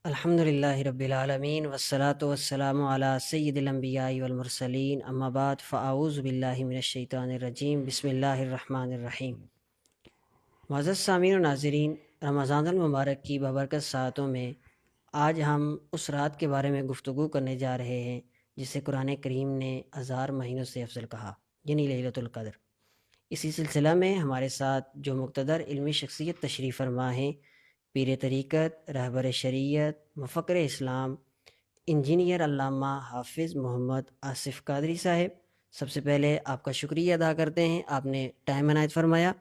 الحمد للہ رب العالمین والصلاة والسلام علی سید الانبیاء والمرسلین اما بعد فاعوذ باللہ من الشیطان الرجیم بسم اللہ الرحمن الرحیم۔ معزز سامعین و ناظرین، رمضان المبارک کی بابرکت ساعتوں میں آج ہم اس رات کے بارے میں گفتگو کرنے جا رہے ہیں جسے قرآن کریم نے 1000 مہینوں سے افضل کہا، یعنی لیلۃ القدر۔ اسی سلسلہ میں ہمارے ساتھ جو مقتدر علمی شخصیت تشریف فرما ہیں، پیر طریقت، رہبر شریعت، مفکر اسلام، انجینئر علامہ حافظ محمد آصف قادری صاحب، سب سے پہلے آپ کا شکریہ ادا کرتے ہیں، آپ نے ٹائم عنایت فرمایا۔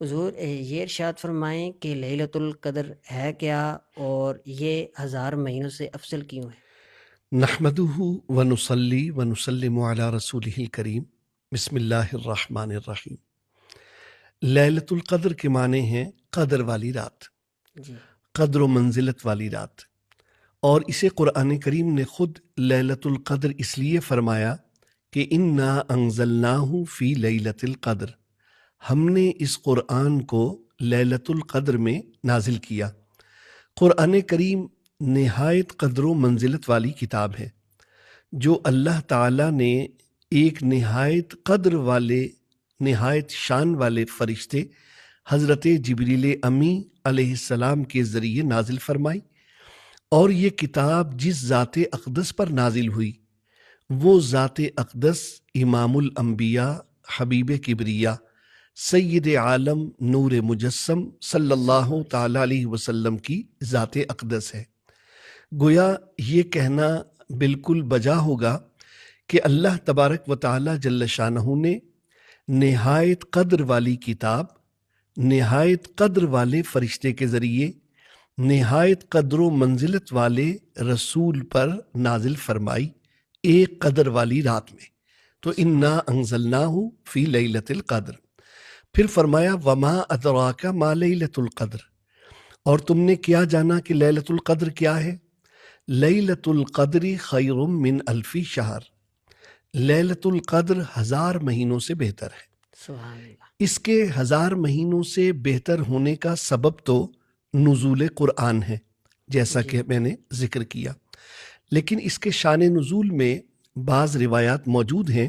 حضور یہ ارشاد فرمائیں کہ لیلۃ القدر ہے کیا اور یہ 1000 مہینوں سے افضل کیوں ہے؟ نحمدہ ونصلی ونسلم علی رسولہ الکریم، بسم اللہ الرحمن الرحیم۔ لیلۃ القدر کے معنی ہیں قدر والی رات، جی قدر و منزلت والی رات، اور اسے قرآن کریم نے خود لیلۃ القدر اس لیے فرمایا کہ انا انزلناہ فی لیلۃ القدر، ہم نے اس قرآن کو لیلۃ القدر میں نازل کیا۔ قرآن کریم نہایت قدر و منزلت والی کتاب ہے جو اللہ تعالیٰ نے ایک نہایت قدر والے، نہایت شان والے فرشتے حضرت جبریل امی علیہ السلام کے ذریعے نازل فرمائی، اور یہ کتاب جس ذات اقدس پر نازل ہوئی وہ ذات اقدس امام الانبیاء، حبیب کبریا، سید عالم، نور مجسم صلی اللہ تعالیٰ علیہ وسلم کی ذات اقدس ہے۔ گویا یہ کہنا بالکل بجا ہوگا کہ اللہ تبارک و تعالیٰ جل شانہ نے نہایت قدر والی کتاب، نہایت قدر والے فرشتے کے ذریعے نہایت قدر و منزلت والے رسول پر نازل فرمائی ایک قدر والی رات میں۔ تو انا انزلناہ فی لیلۃ القدر۔ پھر فرمایا وما ادراک ما لیلۃ القدر، اور تم نے کیا جانا کہ لیلۃ القدر کیا ہے؟ لیلۃ القدر خیر من الف شہر، لیلۃ القدر 1000 مہینوں سے بہتر ہے۔ سبحان اللہ۔ اس کے 1000 مہینوں سے بہتر ہونے کا سبب تو نزول قرآن ہے، جیسا کہ میں نے ذکر کیا، لیکن اس کے شان نزول میں بعض روایات موجود ہیں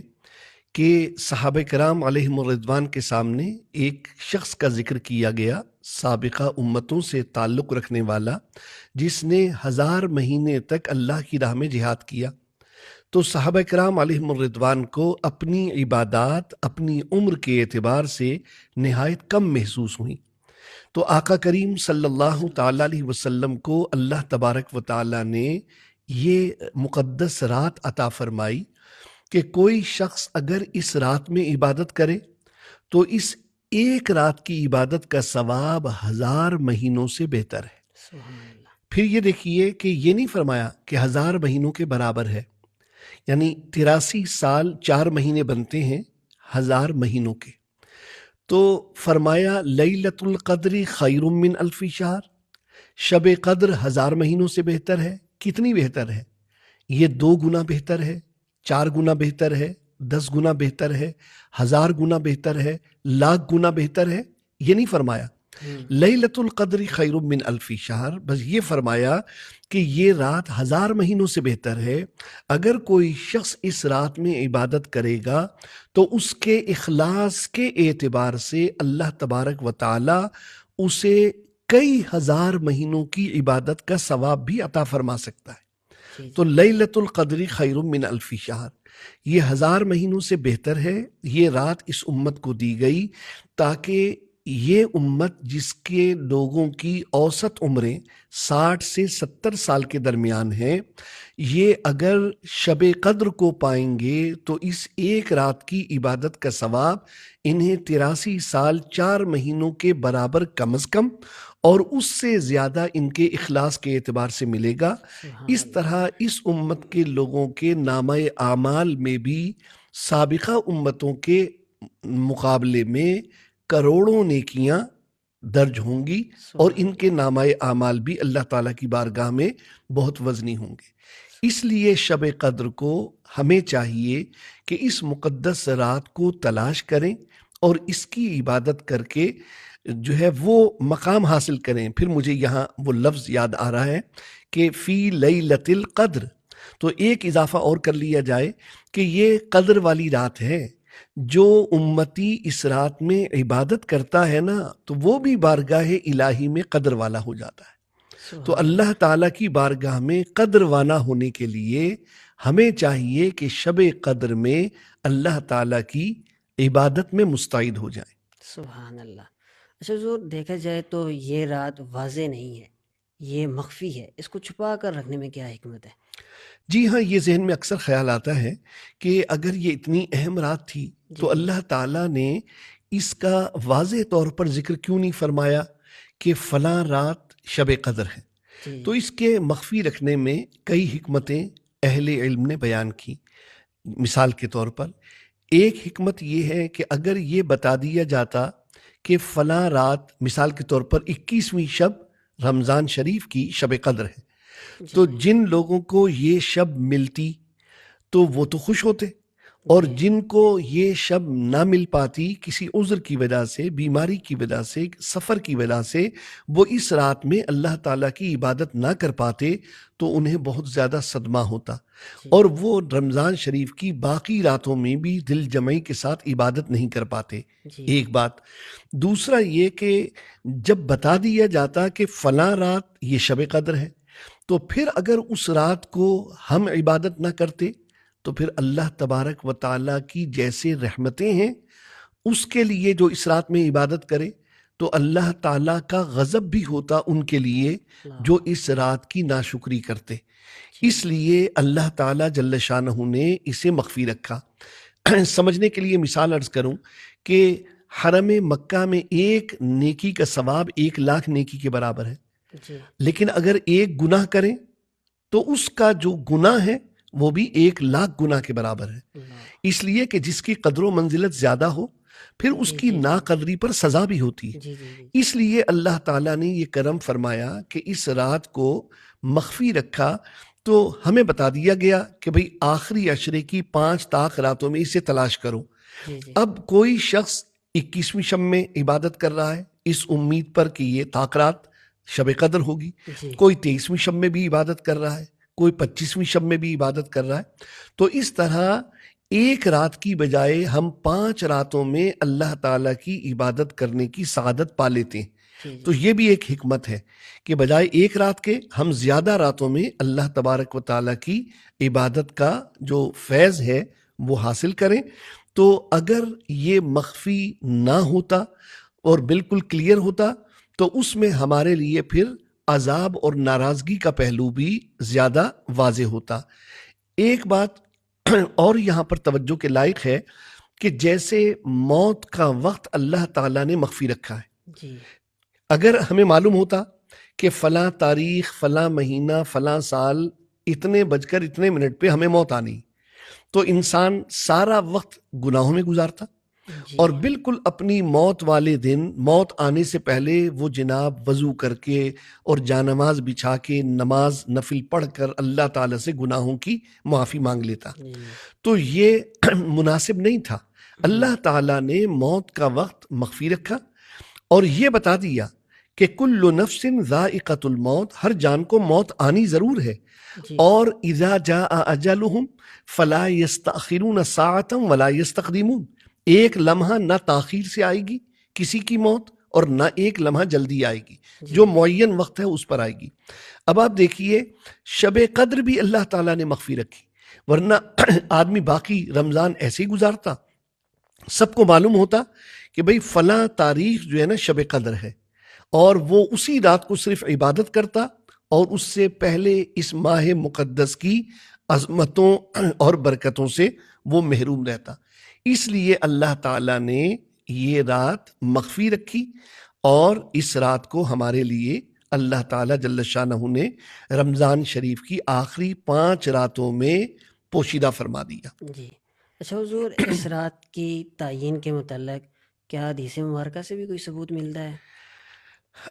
کہ صحابہ کرام علیہم الرضوان کے سامنے ایک شخص کا ذکر کیا گیا، سابقہ امتوں سے تعلق رکھنے والا، جس نے 1000 مہینے تک اللہ کی راہ میں جہاد کیا۔ تو صحابہ کرام علیہم الرضوان کو اپنی عبادات اپنی عمر کے اعتبار سے نہایت کم محسوس ہوئیں۔ تو آقا کریم صلی اللہ تعالیٰ علیہ وسلم کو اللہ تبارک و تعالیٰ نے یہ مقدس رات عطا فرمائی کہ کوئی شخص اگر اس رات میں عبادت کرے تو اس ایک رات کی عبادت کا ثواب 1000 مہینوں سے بہتر ہے۔ سبحان اللہ۔ پھر یہ دیکھیے کہ یہ نہیں فرمایا کہ 1000 مہینوں کے برابر ہے، یعنی 83 سال 4 مہینے بنتے ہیں 1000 مہینوں کے۔ تو فرمایا لیلۃ القدر خیر من الف شہر، شب قدر 1000 مہینوں سے بہتر ہے۔ کتنی بہتر ہے؟ یہ 2 گنا بہتر ہے، 4 گنا بہتر ہے، 10 گنا بہتر ہے، 1000 گنا بہتر ہے، لاکھ گنا بہتر ہے؟ یہ نہیں فرمایا لیلۃ القدر خیر من الف شہر، بس یہ فرمایا کہ یہ رات 1000 مہینوں سے بہتر ہے۔ اگر کوئی شخص اس رات میں عبادت کرے گا تو اس کے اخلاص کے اعتبار سے اللہ تبارک و تعالی اسے کئی 1000 مہینوں کی عبادت کا ثواب بھی عطا فرما سکتا ہے۔ تو لیلۃ القدر خیر من الف شہر، یہ 1000 مہینوں سے بہتر ہے۔ یہ رات اس امت کو دی گئی تاکہ یہ امت جس کے لوگوں کی اوسط عمریں 60 سے 70 سال کے درمیان ہیں، یہ اگر شب قدر کو پائیں گے تو اس ایک رات کی عبادت کا ثواب انہیں 83 سال 4 مہینوں کے برابر کم از کم اور اس سے زیادہ ان کے اخلاص کے اعتبار سے ملے گا۔ اس طرح اس امت کے لوگوں کے نامہ اعمال میں بھی سابقہ امتوں کے مقابلے میں کروڑوں نیکیاں درج ہوں گی، اور ان کے نامہ اعمال بھی اللہ تعالیٰ کی بارگاہ میں بہت وزنی ہوں گے۔ اس لیے شب قدر کو ہمیں چاہیے کہ اس مقدس رات کو تلاش کریں اور اس کی عبادت کر کے جو ہے وہ مقام حاصل کریں۔ پھر مجھے یہاں وہ لفظ یاد آ رہا ہے کہ فی لیلۃ القدر، تو ایک اضافہ اور کر لیا جائے کہ یہ قدر والی رات ہے. جو امتی اس رات میں عبادت کرتا ہے نا تو وہ بھی بارگاہ الہی میں قدر والا ہو جاتا ہے. تو اللہ تعالیٰ کی بارگاہ میں قدر والا ہونے کے لیے ہمیں چاہیے کہ شب قدر میں اللہ تعالیٰ کی عبادت میں مستعد ہو جائیں. سبحان اللہ. اچھا حضور، دیکھا جائے تو یہ رات واضح نہیں ہے، یہ مخفی ہے، اس کو چھپا کر رکھنے میں کیا حکمت ہے؟ جی ہاں، یہ ذہن میں اکثر خیال آتا ہے کہ اگر یہ اتنی اہم رات تھی تو اللہ تعالیٰ نے اس کا واضح طور پر ذکر کیوں نہیں فرمایا کہ فلاں رات شب قدر ہے؟ تو اس کے مخفی رکھنے میں کئی حکمتیں اہل علم نے بیان کی. مثال کے طور پر ایک حکمت یہ ہے کہ اگر یہ بتا دیا جاتا کہ فلاں رات مثال کے طور پر 21ویں شب رمضان شریف کی شب قدر ہے، تو جن لوگوں کو یہ شب ملتی تو وہ تو خوش ہوتے، اور جن کو یہ شب نہ مل پاتی کسی عذر کی وجہ سے، بیماری کی وجہ سے، سفر کی وجہ سے، وہ اس رات میں اللہ تعالیٰ کی عبادت نہ کر پاتے تو انہیں بہت زیادہ صدمہ ہوتا، اور وہ رمضان شریف کی باقی راتوں میں بھی دل جمعی کے ساتھ عبادت نہیں کر پاتے. ایک بات. دوسرا یہ کہ جب بتا دیا جاتا کہ فلاں رات یہ شب قدر ہے، تو پھر اگر اس رات کو ہم عبادت نہ کرتے تو پھر اللہ تبارک و تعالیٰ کی جیسے رحمتیں ہیں اس کے لیے جو اس رات میں عبادت کرے تو اللہ تعالیٰ کا غضب بھی ہوتا ان کے لیے جو اس رات کی ناشکری کرتے. اس لیے اللہ تعالیٰ جل شانہ نے اسے مخفی رکھا. سمجھنے کے لیے مثال عرض کروں کہ حرم مکہ میں ایک نیکی کا ثواب 1,00,000 نیکی کے برابر ہے، لیکن اگر ایک گناہ کریں تو اس کا جو گناہ ہے وہ بھی 1,00,000 گناہ کے برابر ہے. اس لیے کہ جس کی قدر و منزلت زیادہ ہو پھر اس کی ناقدری پر سزا بھی ہوتی ہے. اس لیے اللہ تعالیٰ نے یہ کرم فرمایا کہ اس رات کو مخفی رکھا. تو ہمیں بتا دیا گیا کہ بھئی آخری عشرے کی 5 طاق راتوں میں اسے تلاش کرو. اب کوئی شخص 21ویں شب میں عبادت کر رہا ہے اس امید پر کہ یہ طاق رات شب قدر ہوگی، کوئی 23ویں شب میں بھی عبادت کر رہا ہے، کوئی 25ویں شب میں بھی عبادت کر رہا ہے. تو اس طرح ایک رات کی بجائے ہم 5 راتوں میں اللہ تعالیٰ کی عبادت کرنے کی سعادت پا لیتے ہیں. تو یہ بھی ایک حکمت ہے کہ بجائے ایک رات کے ہم زیادہ راتوں میں اللہ تبارک و تعالیٰ کی عبادت کا جو فیض ہے وہ حاصل کریں. تو اگر یہ مخفی نہ ہوتا اور بالکل کلیئر ہوتا تو اس میں ہمارے لیے پھر عذاب اور ناراضگی کا پہلو بھی زیادہ واضح ہوتا. ایک بات اور یہاں پر توجہ کے لائق ہے کہ جیسے موت کا وقت اللہ تعالیٰ نے مخفی رکھا ہے. اگر ہمیں معلوم ہوتا کہ فلاں تاریخ، فلاں مہینہ، فلاں سال اتنے بج کر اتنے منٹ پہ ہمیں موت آنی، تو انسان سارا وقت گناہوں میں گزارتا اور بالکل اپنی موت والے دن، موت آنے سے پہلے وہ جناب وضو کر کے اور جانماز بچھا کے نماز نفل پڑھ کر اللہ تعالیٰ سے گناہوں کی معافی مانگ لیتا. تو یہ مناسب نہیں تھا. اللہ تعالیٰ نے موت کا وقت مخفی رکھا اور یہ بتا دیا کہ کل نفس ذائقۃ الموت، ہر جان کو موت آنی ضرور ہے. اور اذا جاء اجلهم فلا يستأخرون ساعة ولا يستقدمون، ایک لمحہ نہ تاخیر سے آئے گی کسی کی موت اور نہ ایک لمحہ جلدی آئے گی، جو معین وقت ہے اس پر آئے گی. اب آپ دیکھیے شب قدر بھی اللہ تعالیٰ نے مخفی رکھی، ورنہ آدمی باقی رمضان ایسے ہی گزارتا. سب کو معلوم ہوتا کہ بھئی فلاں تاریخ جو ہے نا شب قدر ہے، اور وہ اسی رات کو صرف عبادت کرتا اور اس سے پہلے اس ماہ مقدس کی عظمتوں اور برکتوں سے وہ محروم رہتا. اس لیے اللہ تعالیٰ نے یہ رات مخفی رکھی اور اس رات کو ہمارے لیے اللہ تعالیٰ جل شانہ نے رمضان شریف کی آخری 5 راتوں میں پوشیدہ فرما دیا. جی اچھا حضور، اس رات کی تعین کے متعلق کیا حدیث مبارکہ سے بھی کوئی ثبوت ملتا ہے؟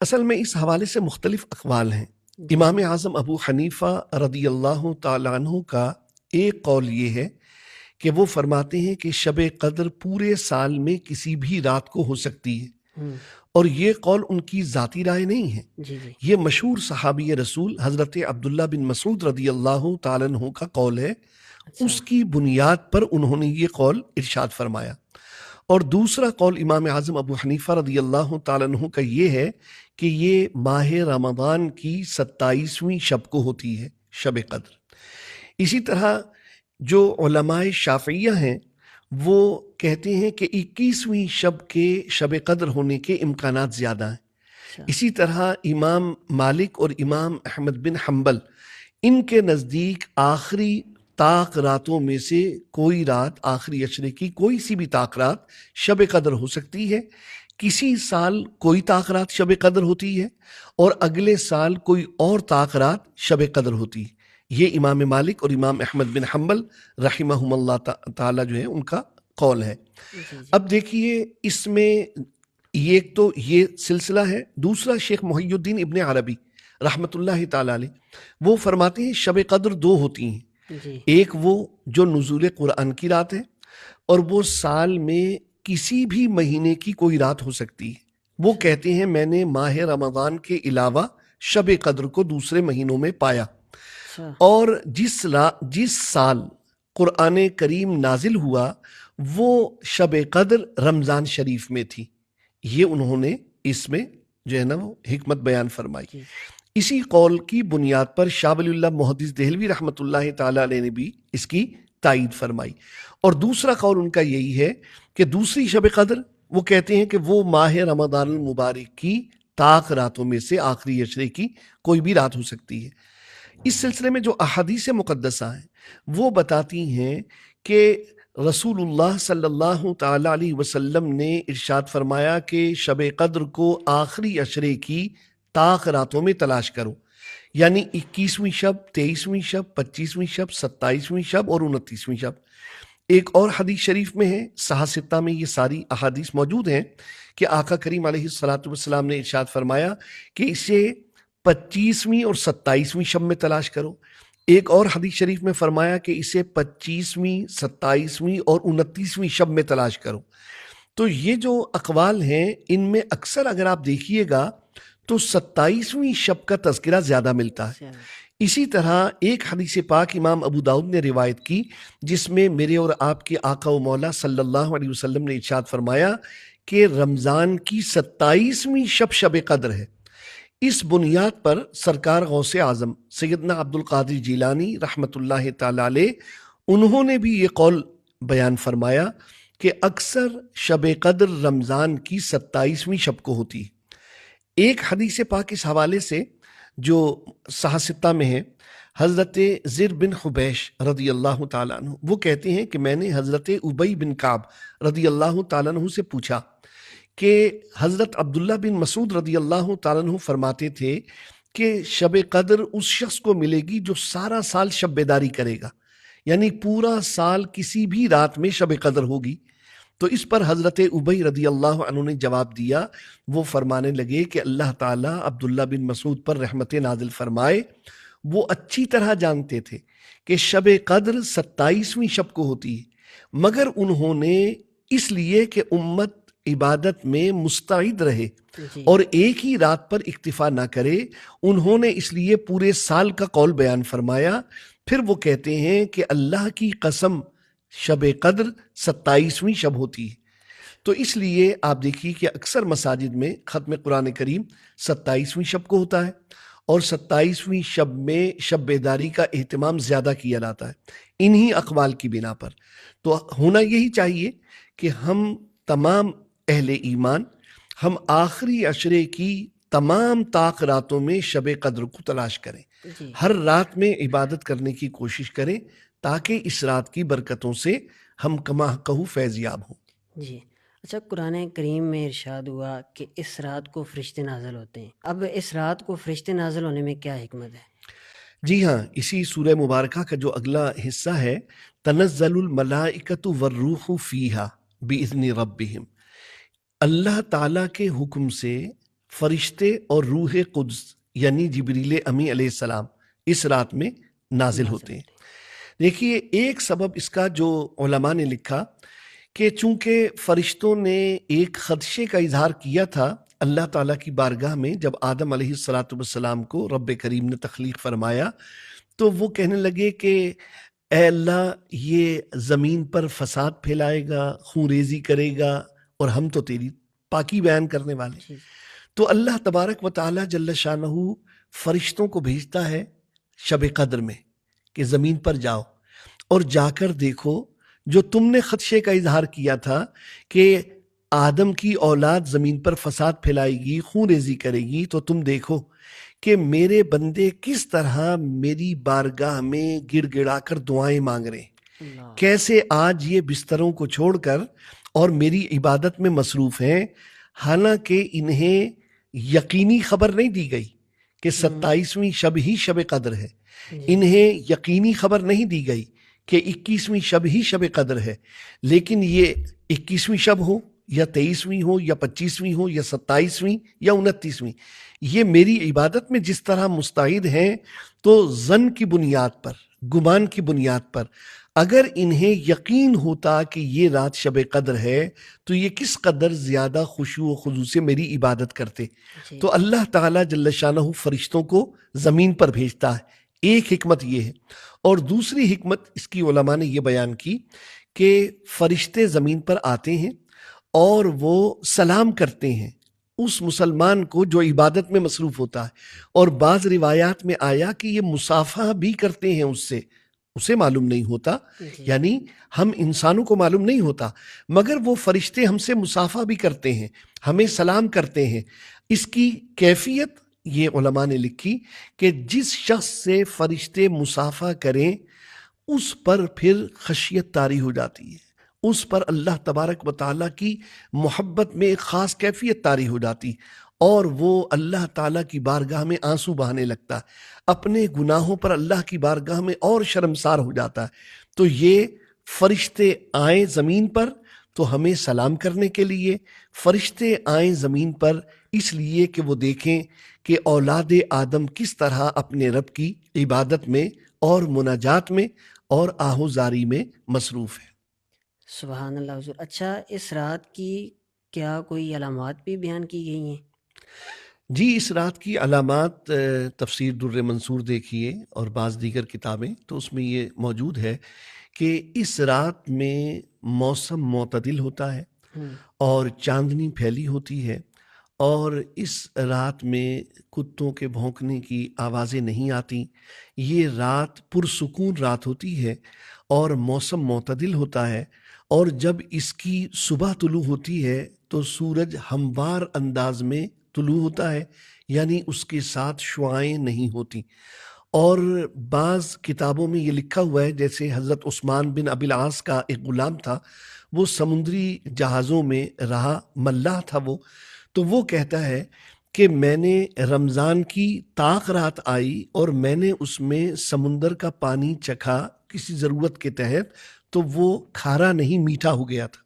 اصل میں اس حوالے سے مختلف اقوال ہیں. امام اعظم ابو حنیفہ رضی اللہ تعالیٰ عنہ کا ایک قول یہ ہے کہ وہ فرماتے ہیں کہ شب قدر پورے سال میں کسی بھی رات کو ہو سکتی ہے، اور یہ قول ان کی ذاتی رائے نہیں ہے، جی جی یہ مشہور صحابی رسول حضرت عبداللہ بن مسعود رضی اللہ تعالیٰ عنہ کا قول ہے، اچھا اس کی بنیاد پر انہوں نے یہ قول ارشاد فرمایا۔ اور دوسرا قول امام اعظم ابو حنیفہ رضی اللہ تعالیٰ عنہ کا یہ ہے کہ یہ ماہ رمضان کی 27ویں شب کو ہوتی ہے شب قدر۔ اسی طرح جو علماء شافعیہ ہیں وہ کہتے ہیں کہ 21ویں شب کے شب قدر ہونے کے امکانات زیادہ ہیں۔ اچھا اسی طرح امام مالک اور امام احمد بن حنبل، ان کے نزدیک آخری طاق راتوں میں سے کوئی رات، آخری عشرے کی کوئی سی بھی طاق رات شب قدر ہو سکتی ہے۔ کسی سال کوئی طاق رات شب قدر ہوتی ہے اور اگلے سال کوئی اور طاق رات شب قدر ہوتی ہے۔ یہ امام مالک اور امام احمد بن حنبل رحمہم اللہ تعالی جو ہے ان کا قول ہے۔ جی جی اب دیکھیے اس میں ایک تو یہ سلسلہ ہے، دوسرا شیخ محی الدین ابن عربی رحمۃ اللہ تعالی علیہ وہ فرماتے ہیں شب قدر دو ہوتی ہیں، جی ایک وہ جو نزول قرآن کی رات ہے، اور وہ سال میں کسی بھی مہینے کی کوئی رات ہو سکتی ہے۔ وہ کہتے ہیں میں نے ماہ رمضان کے علاوہ شب قدر کو دوسرے مہینوں میں پایا، اچھا اور جس سال قرآن کریم نازل ہوا وہ شب قدر رمضان شریف میں تھی۔ یہ انہوں نے اس میں جو ہے نا وہ حکمت بیان فرمائی۔ جی اسی قول کی بنیاد پر شاہ ولی اللہ محدث دہلوی رحمۃ اللہ تعالی علیہ نے بھی اس کی تائید فرمائی۔ اور دوسرا قول ان کا یہی ہے کہ دوسری شب قدر وہ کہتے ہیں کہ وہ ماہ رمضان المبارک کی طاق راتوں میں سے آخری عشرے کی کوئی بھی رات ہو سکتی ہے۔ اس سلسلے میں جو احادیث مقدسہ ہیں وہ بتاتی ہیں کہ رسول اللہ صلی اللہ تعالی علیہ وسلم نے ارشاد فرمایا کہ شب قدر کو آخری عشرے کی طاق راتوں میں تلاش کرو، یعنی 21ویں شب، 23ویں شب، 25ویں شب، 27ویں شب اور 29ویں شب۔ ایک اور حدیث شریف میں ہے، صحاح ستہ میں یہ ساری احادیث موجود ہیں کہ آقا کریم علیہ الصلوۃ والسلام نے ارشاد فرمایا کہ اسے 25ویں اور 27ویں شب میں تلاش کرو۔ ایک اور حدیث شریف میں فرمایا کہ اسے 25ویں، 27ویں اور 29ویں شب میں تلاش کرو۔ تو یہ جو اقوال ہیں ان میں اکثر اگر آپ دیکھیے گا تو 27ویں شب کا تذکرہ زیادہ ملتا ہے۔ اچھا اسی طرح ایک حدیث پاک امام ابو داؤد نے روایت کی جس میں میرے اور آپ کے آقا و مولا صلی اللہ علیہ وسلم نے ارشاد فرمایا کہ رمضان کی 27ویں شب شب قدر ہے۔ اس بنیاد پر سرکار غوث اعظم سیدنا عبد القادر جیلانی رحمۃ اللہ تعالی علیہ انہوں نے بھی یہ قول بیان فرمایا کہ اکثر شب قدر رمضان کی 27ویں شب کو ہوتی ہے۔ ایک حدیث پاک اس حوالے سے جو صحاح ستہ میں ہے، حضرت زر بن حبیش رضی اللہ تعالیٰ عنہ وہ کہتے ہیں کہ میں نے حضرت ابی بن کعب رضی اللہ تعالیٰ عنہ سے پوچھا کہ حضرت عبداللہ بن مسعود رضی اللہ تعالیٰ عنہ فرماتے تھے کہ شب قدر اس شخص کو ملے گی جو سارا سال شب بیداری کرے گا، یعنی پورا سال کسی بھی رات میں شب قدر ہوگی۔ تو اس پر حضرت ابی رضی اللہ عنہ نے جواب دیا، وہ فرمانے لگے کہ اللہ تعالیٰ عبداللہ بن مسعود پر رحمت نازل فرمائے، وہ اچھی طرح جانتے تھے کہ شب قدر 27ویں شب کو ہوتی ہے، مگر انہوں نے اس لیے کہ امت عبادت میں مستعد رہے جی اور ایک ہی رات پر اکتفا نہ کرے، انہوں نے اس لیے پورے سال کا قول بیان فرمایا۔ پھر وہ کہتے ہیں کہ اللہ کی قسم شب قدر 27ویں شب ہوتی ہے۔ تو اس لیے آپ دیکھیے کہ اکثر مساجد میں ختم قرآن کریم 27ویں شب کو ہوتا ہے، اور 27ویں شب میں شب بیداری کا اہتمام زیادہ کیا جاتا ہے انہی اقوال کی بنا پر۔ تو ہونا یہی چاہیے کہ ہم تمام اہل ایمان ہم آخری عشرے کی تمام طاق راتوں میں شب قدر کو تلاش کریں، جی ہر رات میں عبادت کرنے کی کوشش کریں تاکہ اس رات کی برکتوں سے ہم کما کہو فیض یاب ہوں۔ جی اچھا، قرآن کریم میں ارشاد ہوا کہ اس رات کو فرشتے نازل ہوتے ہیں۔ اب اس رات کو فرشتے نازل ہونے میں کیا حکمت ہے؟ جی ہاں، اسی سورہ مبارکہ کا جو اگلا حصہ ہے، تنزل الملائکۃ والروح فیہا باذن ربہم، اللہ تعالیٰ کے حکم سے فرشتے اور روح قدس یعنی جبریل امی علیہ السلام اس رات میں نازل ہوتے ہیں۔ دیکھیے ایک سبب اس کا جو علماء نے لکھا کہ چونکہ فرشتوں نے ایک خدشے کا اظہار کیا تھا اللہ تعالیٰ کی بارگاہ میں جب آدم علیہ الصلاۃ والسلام کو رب کریم نے تخلیق فرمایا تو وہ کہنے لگے کہ اے اللہ یہ زمین پر فساد پھیلائے گا، خون ریزی کرے گا، اور ہم تو تیری پاکی بیان کرنے والے ہیں۔ جی تو اللہ تبارک و تعالیٰ جل شانہ فرشتوں کو بھیجتا ہے شب قدر میں کہ زمین پر جاؤ اور جا کر دیکھو جو تم نے خدشے کا اظہار کیا تھا کہ آدم کی اولاد زمین پر فساد پھیلائے گی، خون ریزی کرے گی، تو تم دیکھو کہ میرے بندے کس طرح میری بارگاہ میں گڑ گڑا کر دعائیں مانگ رہے ہیں، اللہ کیسے آج یہ بستروں کو چھوڑ کر اور میری عبادت میں مصروف ہیں، حالانکہ انہیں یقینی خبر نہیں دی گئی کہ 27ویں شب ہی شب قدر ہے، جی انہیں یقینی خبر نہیں دی گئی کہ 21ویں شب ہی شب قدر ہے، لیکن یہ 21ویں شب ہو یا 23ویں ہو یا 25ویں ہو یا 27ویں یا 29ویں، یہ میری عبادت میں جس طرح مستعد ہیں، تو ظن کی بنیاد پر، گمان کی بنیاد پر اگر انہیں یقین ہوتا کہ یہ رات شب قدر ہے تو یہ کس قدر زیادہ خشوع و خضوع سے میری عبادت کرتے۔ جی تو اللہ تعالیٰ جل شانہ فرشتوں کو زمین پر بھیجتا ہے، ایک حکمت یہ ہے، اور دوسری حکمت اس کی علماء نے یہ بیان کی کہ فرشتے زمین پر آتے ہیں اور وہ سلام کرتے ہیں اس مسلمان کو جو عبادت میں مصروف ہوتا ہے، اور بعض روایات میں آیا کہ یہ مصافحہ بھی کرتے ہیں اسے معلوم نہیں ہوتا، جی یعنی ہم انسانوں کو معلوم نہیں ہوتا، مگر وہ فرشتے ہم سے مصافحہ بھی کرتے ہیں، ہمیں سلام کرتے ہیں۔ اس کی کیفیت یہ علماء نے لکھی کہ جس شخص سے فرشتے مصافحہ کریں اس پر پھر خشیت طاری ہو جاتی ہے، اس پر اللہ تبارک و تعالیٰ کی محبت میں ایک خاص کیفیت طاری ہو جاتی، اور وہ اللہ تعالیٰ کی بارگاہ میں آنسو بہانے لگتا ہے، اپنے گناہوں پر اللہ کی بارگاہ میں اور شرمسار ہو جاتا ہے۔ تو یہ فرشتے آئیں زمین پر تو ہمیں سلام کرنے کے لیے، فرشتے آئیں زمین پر اس لیے کہ وہ دیکھیں کہ اولاد آدم کس طرح اپنے رب کی عبادت میں اور مناجات میں اور آہوزاری میں مصروف ہے۔ سبحان اللہ حضور۔ اچھا، اس رات کی کیا کوئی علامات بھی بیان کی گئی ہیں؟ جی، اس رات کی علامات تفسیر در منصور دیکھیے اور بعض دیگر کتابیں، تو اس میں یہ موجود ہے کہ اس رات میں موسم معتدل ہوتا ہے اور چاندنی پھیلی ہوتی ہے، اور اس رات میں کتوں کے بھونکنے کی آوازیں نہیں آتی، یہ رات پرسکون رات ہوتی ہے اور موسم معتدل ہوتا ہے، اور جب اس کی صبح طلوع ہوتی ہے تو سورج ہموار انداز میں طلوع ہوتا ہے، یعنی اس کے ساتھ شعاعیں نہیں ہوتی۔ اور بعض کتابوں میں یہ لکھا ہوا ہے، جیسے حضرت عثمان بن ابی العاص کا ایک غلام تھا، وہ سمندری جہازوں میں رہا، ملاح تھا وہ، تو وہ کہتا ہے کہ میں نے رمضان کی طاق رات آئی اور میں نے اس میں سمندر کا پانی چکھا کسی ضرورت کے تحت، تو وہ کھارا نہیں، میٹھا ہو گیا تھا۔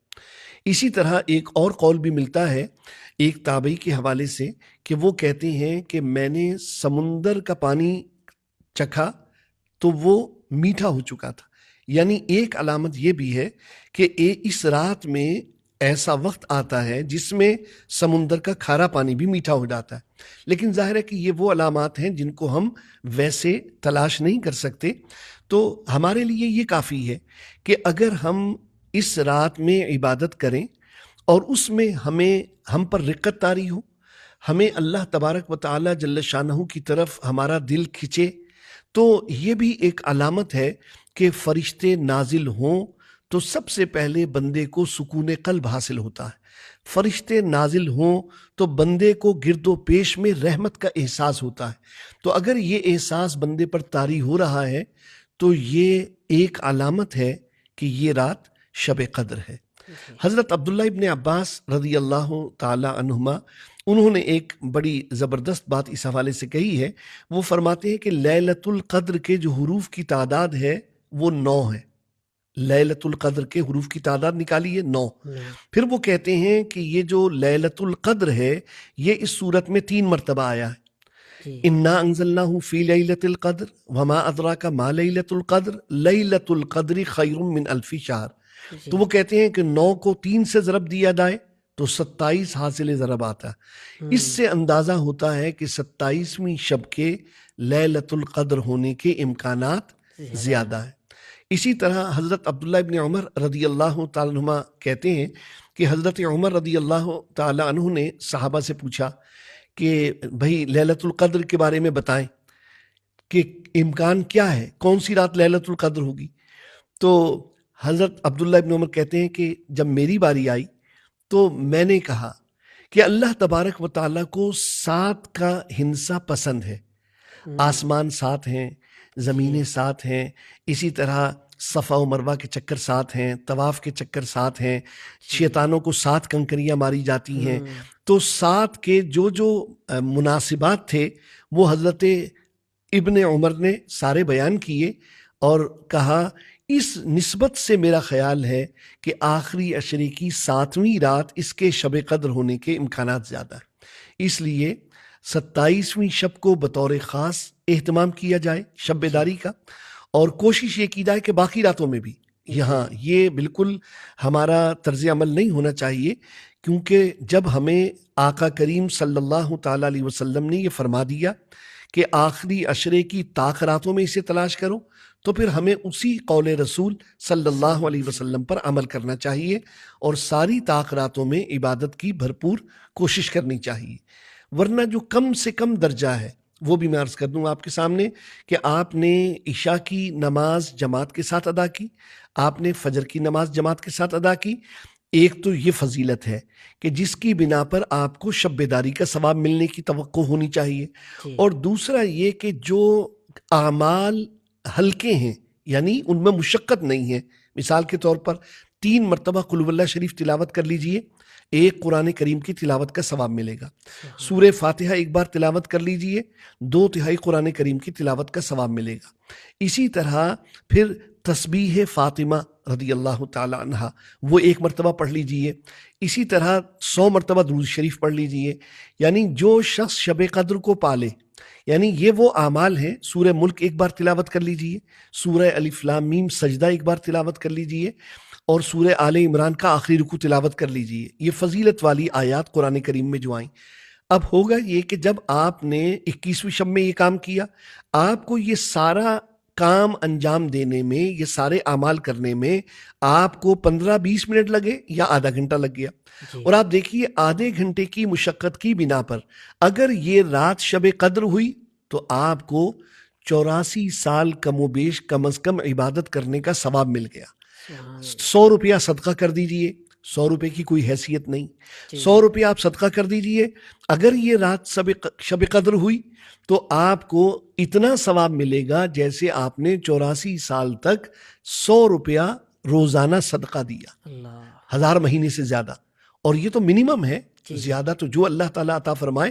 اسی طرح ایک اور قول بھی ملتا ہے ایک تابعی کے حوالے سے کہ وہ کہتے ہیں کہ میں نے سمندر کا پانی چکھا تو وہ میٹھا ہو چکا تھا۔ یعنی ایک علامت یہ بھی ہے کہ اس رات میں ایسا وقت آتا ہے جس میں سمندر کا کھارا پانی بھی میٹھا ہو جاتا ہے، لیکن ظاہر ہے کہ یہ وہ علامات ہیں جن کو ہم ویسے تلاش نہیں کر سکتے۔ تو ہمارے لیے یہ کافی ہے کہ اگر ہم اس رات میں عبادت کریں اور اس میں ہم پر رقت طاری ہو، ہمیں اللہ تبارک و تعالیٰ جل شانہ کی طرف ہمارا دل کھنچے، تو یہ بھی ایک علامت ہے کہ فرشتے نازل ہوں تو سب سے پہلے بندے کو سکون قلب حاصل ہوتا ہے۔ فرشتے نازل ہوں تو بندے کو گرد و پیش میں رحمت کا احساس ہوتا ہے۔ تو اگر یہ احساس بندے پر طاری ہو رہا ہے تو یہ ایک علامت ہے کہ یہ رات شب قدر ہے۔ حضرت عبداللہ ابن عباس رضی اللہ تعالی عنہما، انہوں نے ایک بڑی زبردست بات اس حوالے سے کہی ہے۔ وہ فرماتے ہیں کہ لیلۃ القدر کے جو حروف کی تعداد ہے وہ 9 ہے۔ لیلۃ القدر کے حروف کی تعداد نکالیے 9۔ پھر وہ کہتے ہیں کہ یہ جو لیلۃ القدر ہے یہ اس صورت میں 3 مرتبہ آیا ہے۔ انا انزلناہ فی لیلۃ القدر وما ادراک ما لیلۃ القدر لیلۃ القدر خیر من الف شہر۔ تو وہ کہتے ہیں کہ 9 کو 3 سے ضرب دیا جائے تو 27 حاصل ضرب آتا ہے۔ اس سے اندازہ ہوتا ہے کہ 27ویں شب کے لیلۃ القدر ہونے کے امکانات زیادہ ہیں۔ اسی طرح حضرت عبداللہ ابن عمر رضی اللہ تعالیٰ عنہ کہتے ہیں کہ حضرت عمر رضی اللہ تعالیٰ عنہ نے صحابہ سے پوچھا کہ بھائی لیلۃ القدر کے بارے میں بتائیں کہ امکان کیا ہے، کون سی رات لیلۃ القدر ہوگی؟ تو حضرت عبداللہ ابن عمر کہتے ہیں کہ جب میری باری آئی تو میں نے کہا کہ اللہ تبارک و تعالیٰ کو 7 کا ہندسہ پسند ہے۔ آسمان 7 ہیں، زمینیں 7 ہیں، اسی طرح صفا و مروہ کے چکر 7 ہیں، طواف کے چکر 7 ہیں، شیطانوں کو 7 کنکریاں ماری جاتی ہیں۔ تو 7 کے جو مناسبات تھے وہ حضرت ابن عمر نے سارے بیان کیے اور کہا اس نسبت سے میرا خیال ہے کہ آخری عشرے کی 7ویں رات اس کے شب قدر ہونے کے امکانات زیادہ ہیں۔ اس لیے 27ویں شب کو بطور خاص اہتمام کیا جائے شب بیداری کا، اور کوشش یہ کی جائے کہ باقی راتوں میں بھی۔ یہاں یہ بالکل ہمارا طرز عمل نہیں ہونا چاہیے، کیونکہ جب ہمیں آقا کریم صلی اللہ تعالیٰ علیہ وسلم نے یہ فرما دیا کہ آخری عشرے کی طاق راتوں میں اسے تلاش کرو، تو پھر ہمیں اسی قول رسول صلی اللہ علیہ وسلم پر عمل کرنا چاہیے اور ساری طاق راتوں میں عبادت کی بھرپور کوشش کرنی چاہیے۔ ورنہ جو کم سے کم درجہ ہے وہ بھی میں عرض کر دوں آپ کے سامنے کہ آپ نے عشاء کی نماز جماعت کے ساتھ ادا کی، آپ نے فجر کی نماز جماعت کے ساتھ ادا کی۔ ایک تو یہ فضیلت ہے کہ جس کی بنا پر آپ کو شب بیداری کا ثواب ملنے کی توقع ہونی چاہیے، اور دوسرا یہ کہ جو اعمال ہلکے ہیں یعنی ان میں مشقت نہیں ہے، مثال کے طور پر 3 مرتبہ قل هو اللہ شریف تلاوت کر لیجئے، 1 قرآن کریم کی تلاوت کا ثواب ملے گا۔ سورہ فاتحہ ایک بار تلاوت کر لیجئے، 2/3 قرآن کریم کی تلاوت کا ثواب ملے گا۔ اسی طرح پھر تسبیح فاطمہ رضی اللہ تعالی عنہ وہ 1 مرتبہ پڑھ لیجئے، اسی طرح 100 مرتبہ درود شریف پڑھ لیجئے۔ یعنی جو شخص شب قدر کو پالے، یعنی یہ وہ اعمال ہیں، سورہ ملک 1 بار تلاوت کر لیجئے، سورہ الف لام میم سجدہ 1 بار تلاوت کر لیجئے، اور سورہ آل عمران کا آخری رکوع تلاوت کر لیجئے۔ یہ فضیلت والی آیات قرآن کریم میں جو آئیں۔ اب ہوگا یہ کہ جب آپ نے 21ویں شب میں یہ کام کیا، آپ کو یہ سارا کام انجام دینے میں، یہ سارے اعمال کرنے میں آپ کو 15-20 منٹ لگے یا آدھا گھنٹہ لگ گیا، اور آپ دیکھیے آدھے گھنٹے کی مشقت کی بنا پر اگر یہ رات شب قدر ہوئی تو آپ کو 84 سال کم و بیش کم از کم عبادت کرنے کا ثواب مل گیا۔ 100 روپیہ صدقہ کر دیجئے، 100 روپے کی کوئی حیثیت نہیں، 100 روپیہ آپ صدقہ کر دیجئے، اگر یہ رات شب قدر ہوئی تو آپ کو اتنا ثواب ملے گا جیسے آپ نے 84 سال تک 100 روپیہ روزانہ صدقہ دیا، 1000 مہینے سے زیادہ، اور یہ تو منیمم ہے، زیادہ تو جو اللہ تعالیٰ عطا فرمائے۔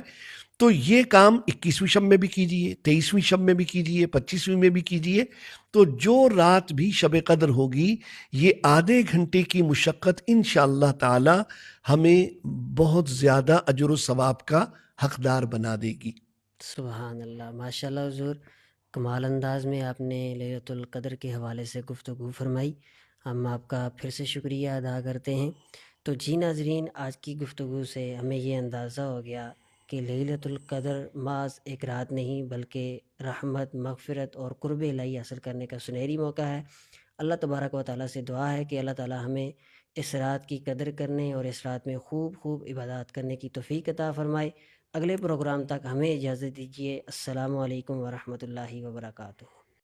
تو یہ کام 21ویں شب میں بھی کیجئے، 23ویں شب میں بھی کیجئے، 25ویں میں بھی کیجئے، تو جو رات بھی شب قدر ہوگی یہ آدھے گھنٹے کی مشقت انشاءاللہ تعالی ہمیں بہت زیادہ اجر و ثواب کا حقدار بنا دے گی۔ سبحان اللہ، ماشاءاللہ حضور، کمال انداز میں آپ نے لیلۃ القدر کے حوالے سے گفتگو فرمائی، ہم آپ کا پھر سے شکریہ ادا کرتے ہیں۔ تو جی ناظرین، آج کی گفتگو سے ہمیں یہ اندازہ ہو گیا کہ لیلۃ القدر محض ایک رات نہیں بلکہ رحمت، مغفرت اور قرب الہی حاصل کرنے کا سنہری موقع ہے۔ اللہ تبارک و تعالیٰ سے دعا ہے کہ اللہ تعالیٰ ہمیں اس رات کی قدر کرنے اور اس رات میں خوب خوب عبادات کرنے کی توفیق عطا فرمائے۔ اگلے پروگرام تک ہمیں اجازت دیجیے۔ السلام علیکم ورحمۃ اللہ وبرکاتہ۔